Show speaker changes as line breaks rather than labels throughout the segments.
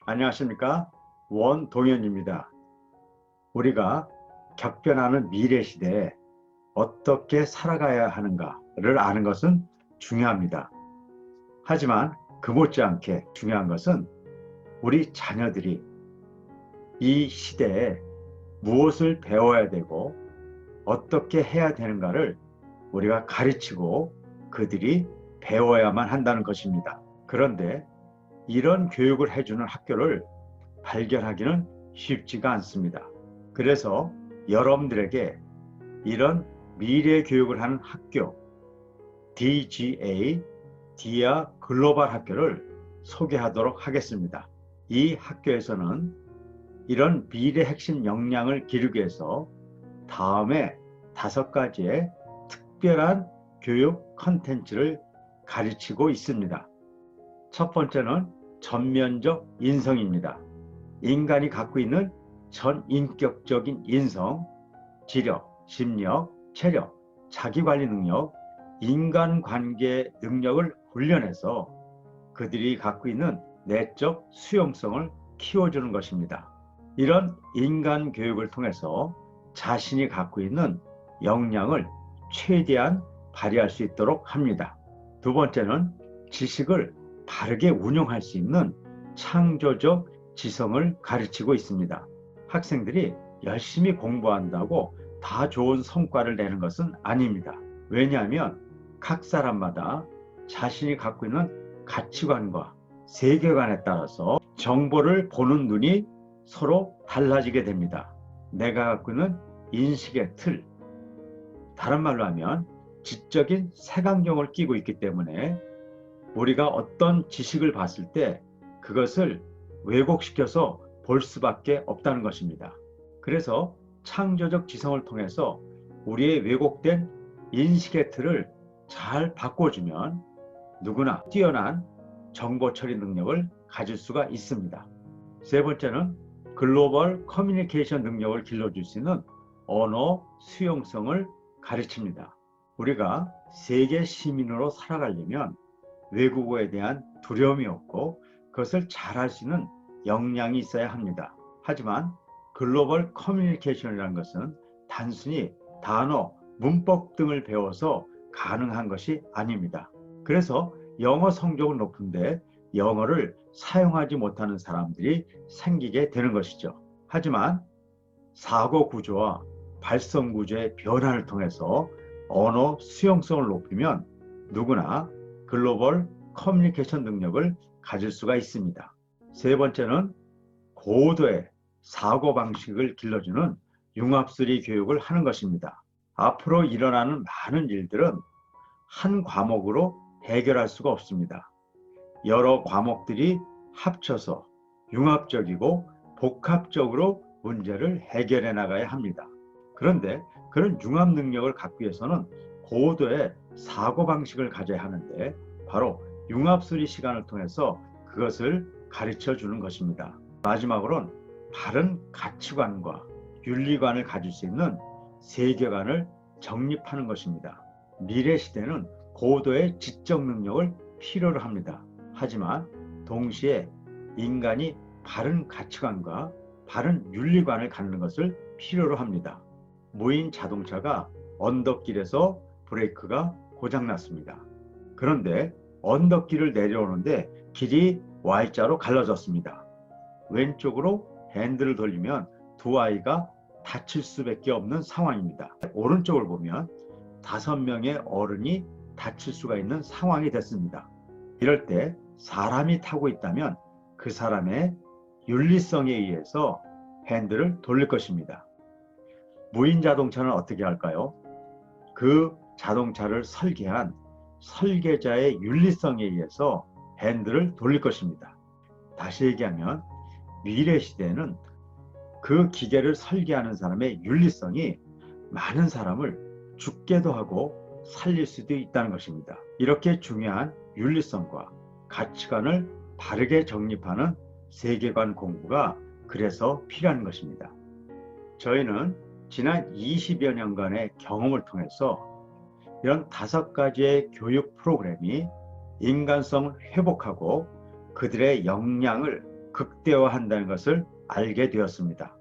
안녕하십니까? 원동현입니다. 우리가 격변하는 미래 시대에 어떻게 살아가야 하는가를 아는 것은 중요합니다. 하지만 그 못지않게 중요한 것은 우리 자녀들이 이 시대에 무엇을 배워야 되고 어떻게 해야 되는가를 우리가 가르치고 그들이 배워야만 한다는 것입니다. 그런데 이런 교육을 해주는 학교를 발견하기는 쉽지가 않습니다. 그래서 여러분들에게 이런 미래 교육을 하는 학교, DGA, 디아 글로벌 학교를 소개하도록 하겠습니다. 이 학교에서는 이런 미래 핵심 역량을 기르기 위해서 다음에 5가지의 특별한 교육 컨텐츠를 가르치고 있습니다. 첫 번째는 전면적 인성입니다. 인간이 갖고 있는 전인격적인 인성, 지력, 심력, 체력, 자기관리 능력, 인간관계 능력을 훈련해서 그들이 갖고 있는 내적 수용성을 키워주는 것입니다. 이런 인간 교육을 통해서 자신이 갖고 있는 역량을 최대한 발휘할 수 있도록 합니다. 두 번째는 지식을 바르게 운용할 수 있는 창조적 지성을 가르치고 있습니다. 학생들이 열심히 공부한다고 다 좋은 성과를 내는 것은 아닙니다. 왜냐하면 각 사람마다 자신이 갖고 있는 가치관과 세계관에 따라서 정보를 보는 눈이 서로 달라지게 됩니다. 내가 갖고 있는 인식의 틀, 다른 말로 하면 지적인 색안경을 끼고 있기 때문에 우리가 어떤 지식을 봤을 때 그것을 왜곡시켜서 볼 수밖에 없다는 것입니다. 그래서 창조적 지성을 통해서 우리의 왜곡된 인식의 틀을 잘 바꿔주면 누구나 뛰어난 정보 처리 능력을 가질 수가 있습니다. 세 번째는 글로벌 커뮤니케이션 능력을 길러줄 수 있는 언어 수용성을 가르칩니다. 우리가 세계 시민으로 살아가려면 외국어에 대한 두려움이 없고 그것을 잘할 수 있는 역량이 있어야 합니다. 하지만 글로벌 커뮤니케이션이라는 것은 단순히 단어, 문법 등을 배워서 가능한 것이 아닙니다. 그래서 영어 성적은 높은데 영어를 사용하지 못하는 사람들이 생기게 되는 것이죠. 하지만 사고 구조와 발성 구조의 변화를 통해서 언어 수용성을 높이면 누구나 글로벌 커뮤니케이션 능력을 가질 수가 있습니다. 세 번째는 고도의 사고방식을 길러주는 융합수리 교육을 하는 것입니다. 앞으로 일어나는 많은 일들은 한 과목으로 해결할 수가 없습니다. 여러 과목들이 합쳐서 융합적이고 복합적으로 문제를 해결해 나가야 합니다. 그런데 그런 융합 능력을 갖기 위해서는 고도의 사고방식을 가져야 하는데 바로 융합수리 시간을 통해서 그것을 가르쳐 주는 것입니다. 마지막으로는 바른 가치관과 윤리관을 가질 수 있는 세계관을 정립하는 것입니다. 미래 시대는 고도의 지적 능력을 필요로 합니다. 하지만 동시에 인간이 바른 가치관과 바른 윤리관을 갖는 것을 필요로 합니다. 무인 자동차가 언덕길에서 브레이크가 고장났습니다. 그런데 언덕길을 내려오는데 길이 Y자로 갈라졌습니다. 왼쪽으로 핸들을 돌리면 두 아이가 다칠 수밖에 없는 상황입니다. 오른쪽을 보면 5명의 어른이 다칠 수가 있는 상황이 됐습니다. 이럴 때 사람이 타고 있다면 그 사람의 윤리성에 의해서 핸들을 돌릴 것입니다. 무인 자동차는 어떻게 할까요? 그 자동차를 설계한 설계자의 윤리성에 의해서 핸들을 돌릴 것입니다. 다시 얘기하면 미래 시대에는 그 기계를 설계하는 사람의 윤리성이 많은 사람을 죽게도 하고 살릴 수도 있다는 것입니다. 이렇게 중요한 윤리성과 가치관을 바르게 정립하는 세계관 공부가 그래서 필요한 것입니다. 저희는 지난 20여 년간의 경험을 통해서 이런 5가지의 교육 프로그램이 인간성을 회복하고 그들의 역량을 극대화한다는 것을 알게 되었습니다.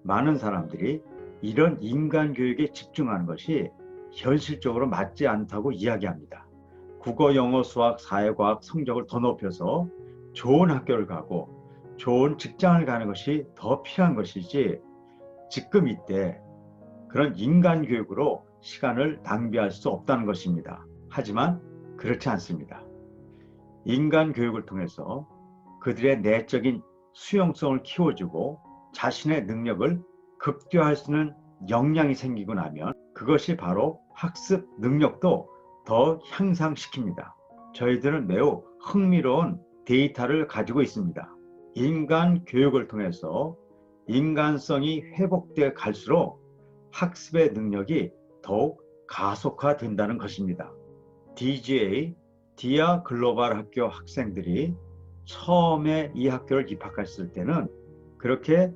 많은 사람들이 이런 인간 교육에 집중하는 것이 현실적으로 맞지 않다고 이야기합니다. 국어, 영어, 수학, 사회과학 성적을 더 높여서 좋은 학교를 가고 좋은 직장을 가는 것이 더 필요한 것이지, 지금 이때 그런 인간 교육으로 시간을 낭비할 수 없다는 것입니다. 하지만 그렇지 않습니다. 인간 교육을 통해서 그들의 내적인 수용성을 키워주고 자신의 능력을 극대화할 수 있는 역량이 생기고 나면 그것이 바로 학습 능력도 더 향상시킵니다. 저희들은 매우 흥미로운 데이터를 가지고 있습니다. 인간 교육을 통해서 인간성이 회복돼 갈수록 학습의 능력이 더욱 가속화된다는 것입니다. DGA, 디아 글로벌 학교 학생들이 처음에 이 학교를 입학했을 때는 그렇게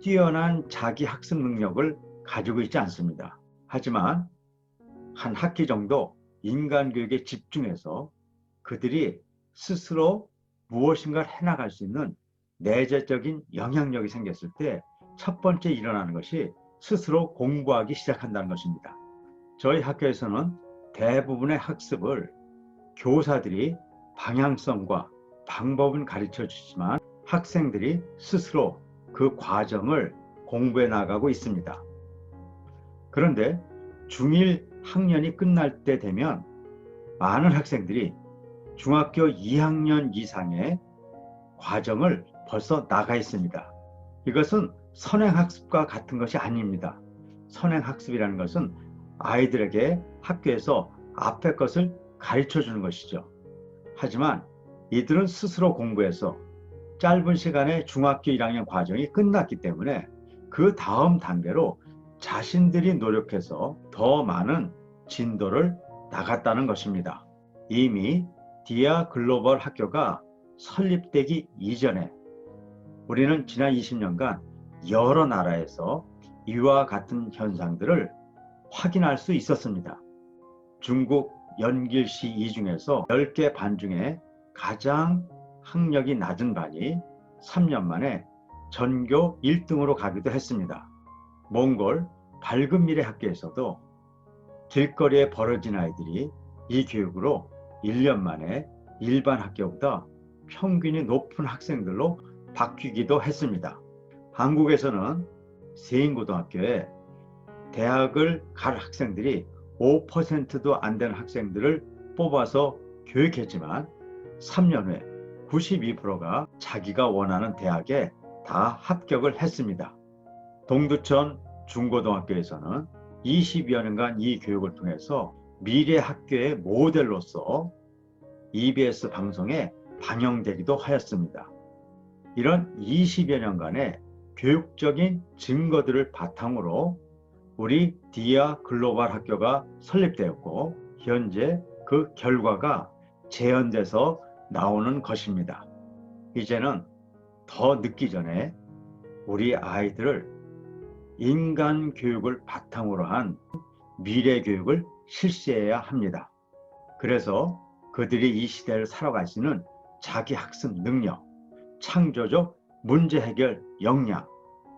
뛰어난 자기 학습 능력을 가지고 있지 않습니다. 하지만 한 학기 정도 인간 교육에 집중해서 그들이 스스로 무엇인가를 해나갈 수 있는 내재적인 영향력이 생겼을 때 첫 번째 일어나는 것이 스스로 공부하기 시작한다는 것입니다. 저희 학교에서는 대부분의 학습을 교사들이 방향성과 방법은 가르쳐 주지만 학생들이 스스로 그 과정을 공부해 나가고 있습니다. 그런데 중1 학년이 끝날 때 되면 많은 학생들이 중학교 2학년 이상의 과정을 벌써 나가 있습니다. 이것은 선행학습과 같은 것이 아닙니다. 선행학습이라는 것은 아이들에게 학교에서 앞에 것을 가르쳐 주는 것이죠. 하지만 이들은 스스로 공부해서 짧은 시간에 중학교 1학년 과정이 끝났기 때문에 그 다음 단계로 자신들이 노력해서 더 많은 진도를 나갔다는 것입니다. 이미 디아 글로벌 학교가 설립되기 이전에 우리는 지난 20년간 여러 나라에서 이와 같은 현상들을 확인할 수 있었습니다. 중국 연길시 이 중에서 10개 반 중에 가장 학력이 낮은 반이 3년 만에 전교 1등으로 가기도 했습니다. 몽골 밝은 미래 학교에서도 길거리에 벌어진 아이들이 이 교육으로 1년 만에 일반 학교보다 평균이 높은 학생들로 바뀌기도 했습니다. 한국에서는 세인고등학교에 대학을 갈 학생들이 5%도 안 되는 학생들을 뽑아서 교육했지만 3년 후에 92%가 자기가 원하는 대학에 다 합격을 했습니다. 동두천 중고등학교에서는 20여 년간 이 교육을 통해서 미래 학교의 모델로서 EBS 방송에 방영되기도 하였습니다. 이런 20여 년간의 교육적인 증거들을 바탕으로 우리 디아 글로벌 학교가 설립되었고 현재 그 결과가 재현돼서 나오는 것입니다. 이제는 더 늦기 전에 우리 아이들을 인간 교육을 바탕으로 한 미래 교육을 실시해야 합니다. 그래서 그들이 이 시대를 살아갈 수 있는 자기 학습 능력, 창조적 문제 해결 역량,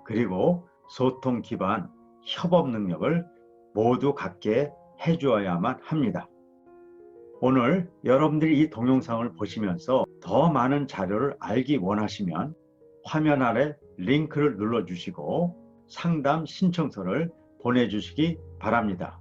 그리고 소통 기반 협업 능력을 모두 갖게 해주어야만 합니다. 오늘 여러분들이 이 동영상을 보시면서 더 많은 자료를 알기 원하시면 화면 아래 링크를 눌러주시고 상담 신청서를 보내주시기 바랍니다.